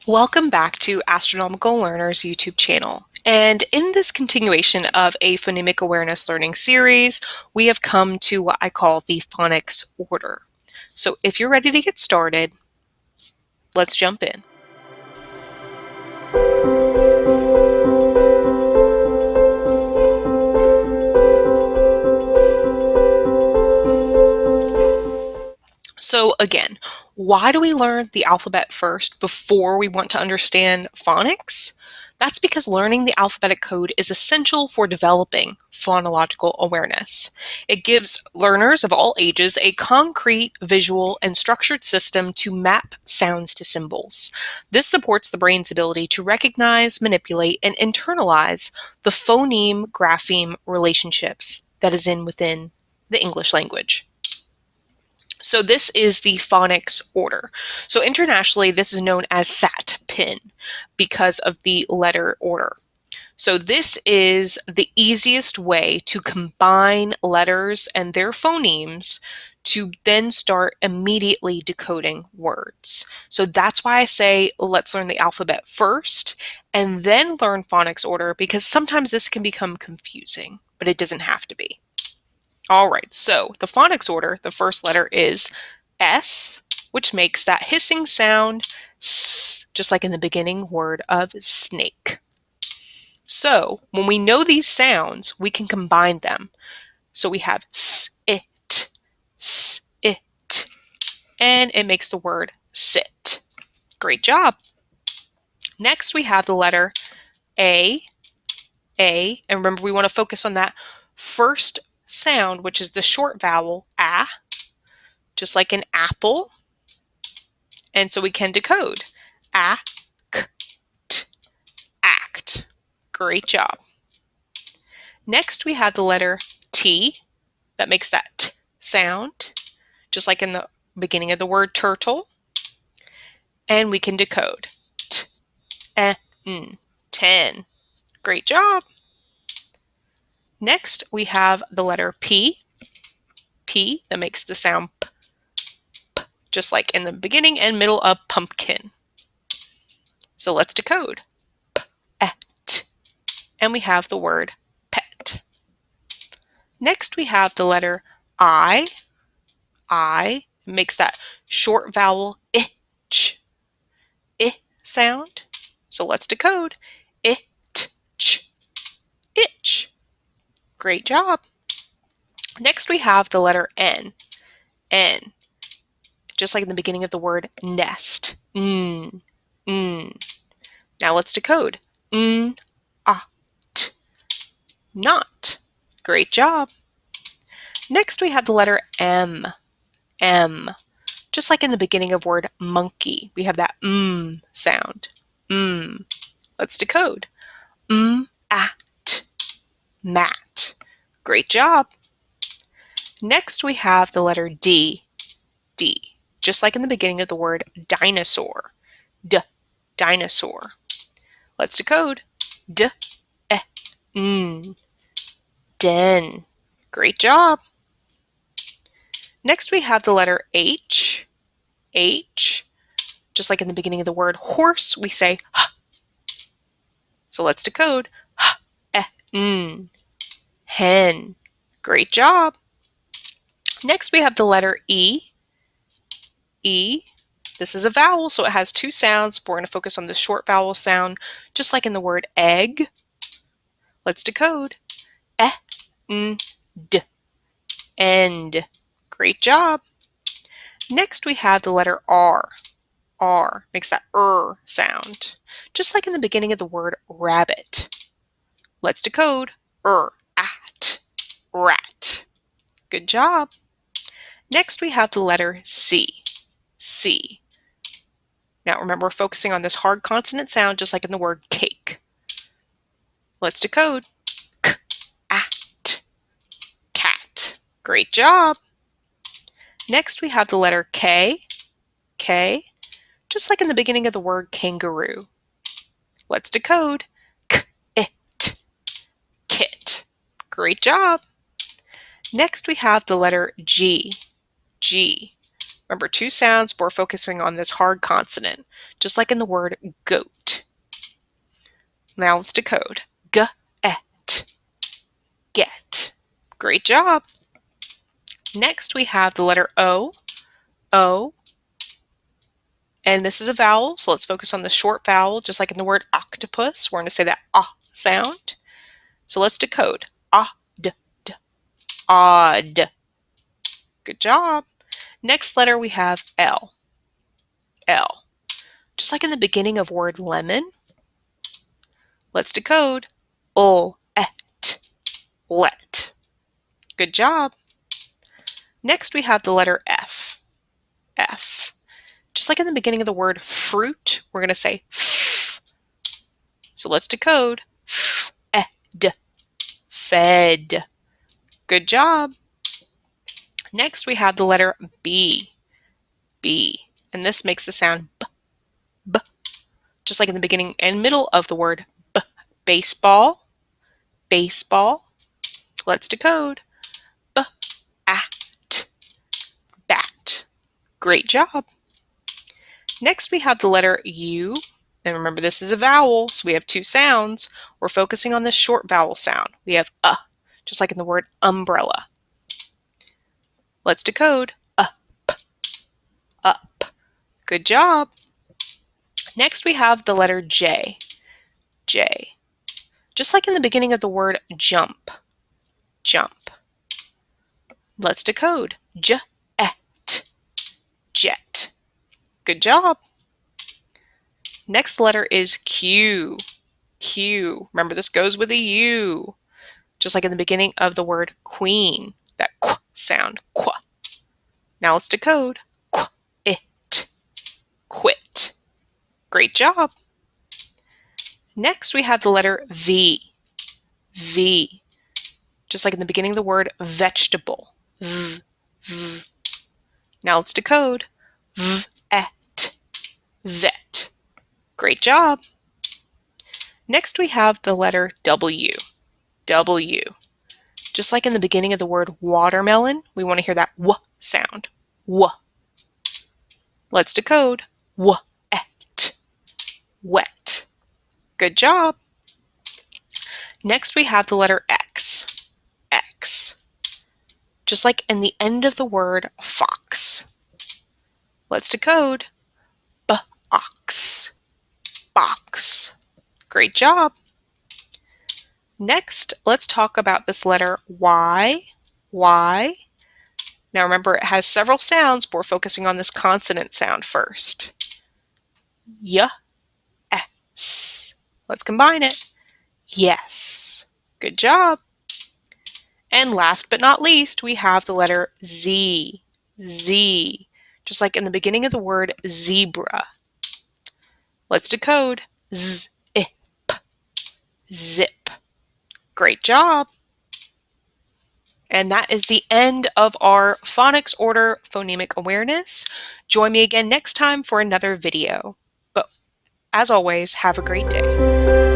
Welcome back to Astronomical Learners YouTube channel. And in this continuation of a phonemic awareness learning series, we have come to what I call the phonics order. So if you're ready to get started, let's jump in. So again, why do we learn the alphabet first before we want to understand phonics? That's because learning the alphabetic code is essential for developing phonological awareness. It gives learners of all ages a concrete, visual, and structured system to map sounds to symbols. This supports the brain's ability to recognize, manipulate, and internalize the phoneme-grapheme relationships that is within the English language. So this is the phonics order. So internationally, this is known as SATPIN because of the letter order. So this is the easiest way to combine letters and their phonemes to then start immediately decoding words. So that's why I say let's learn the alphabet first and then learn phonics order, because sometimes this can become confusing, but it doesn't have to be. All right, so the phonics order, the first letter is S, which makes that hissing sound, S, just like in the beginning word of snake. So when we know these sounds, we can combine them. So we have s, it, and it makes the word sit. Great job. Next, we have the letter A, and remember we want to focus on that first sound, which is the short vowel, A, just like an apple. And so we can decode act, act. Great job. Next, we have the letter T that makes that T sound, just like in the beginning of the word turtle. And we can decode T-N, 10. Great job. Next, we have the letter P that makes the sound P, just like in the beginning and middle of pumpkin. So let's decode P-Et. And we have the word pet. Next, we have the letter I. Makes that short vowel ich, sound. So let's decode it-ch, itch. Great job. Next, we have the letter N, just like in the beginning of the word nest. Now let's decode t, not. Great job. Next, we have the letter M, just like in the beginning of word monkey. We have that sound. Let's decode at, mat. Great job. Next, we have the letter D, just like in the beginning of the word dinosaur. Dinosaur. Let's decode den. Great job. Next, we have the letter H, just like in the beginning of the word horse, we say h. So let's decode hen. Great job. Next, we have the letter E. This is a vowel, so it has two sounds. We're going to focus on the short vowel sound, just like in the word egg. Let's decode d, end. Great job. Next, we have the letter R. Makes that sound, just like in the beginning of the word rabbit. Let's decode at, rat. Good job. Next, we have the letter C. Now remember, we're focusing on this hard consonant sound, just like in the word cake. Let's decode at, cat. Great job. Next, we have the letter K, just like in the beginning of the word kangaroo. Let's decode it, kit. Great job. Next, we have the letter G, Remember, two sounds, but we're focusing on this hard consonant, just like in the word goat. Now let's decode. G-et, get. Great job. Next we have the letter O, O, and this is a vowel, so let's focus on the short vowel, just like in the word octopus. We're going to say that ah sound. So let's decode. Ah-d, d, odd. Good job. Next letter we have L, L. Just like in the beginning of word lemon, let's decode. Ul-et, let. Good job. Next we have the letter F, F. Just like in the beginning of the word fruit, we're going to say f. So let's decode. F-ed, fed. Good job. Next we have the letter B, B. And this makes the sound b, b. Just like in the beginning and middle of the word b, baseball, baseball. Let's decode. B-at, bat. Great job. Next we have the letter U. And remember, this is a vowel, so we have two sounds. We're focusing on the short vowel sound. We have just like in the word umbrella. Let's decode. Up, up. Good job. Next we have the letter J, J. Just like in the beginning of the word jump, jump. Let's decode. J-et, jet. Good job. Next letter is Q, Q. Remember, this goes with a U. Just like in the beginning of the word queen, that qu sound, qu. Now let's decode. Qu-it, quit. Great job. Next we have the letter V, V. Just like in the beginning of the word vegetable, v, v. Now let's decode. V-et, vet. Great job. Next we have the letter W, W. Just like in the beginning of the word watermelon, we want to hear that w sound, w. Let's decode. W-et, wet. Good job. Next we have the letter X, X. Just like in the end of the word fox. Let's decode. B-ox, box. Great job. Next, let's talk about this letter Y, Y. Now remember, it has several sounds, but we're focusing on this consonant sound first. Y, S. Let's combine it. Yes. Good job. And last but not least, we have the letter Z, Z. Just like in the beginning of the word zebra. Let's decode. Z-ip, zip. Great job. And that is the end of our phonics order phonemic awareness. Join me again next time for another video. But as always, have a great day.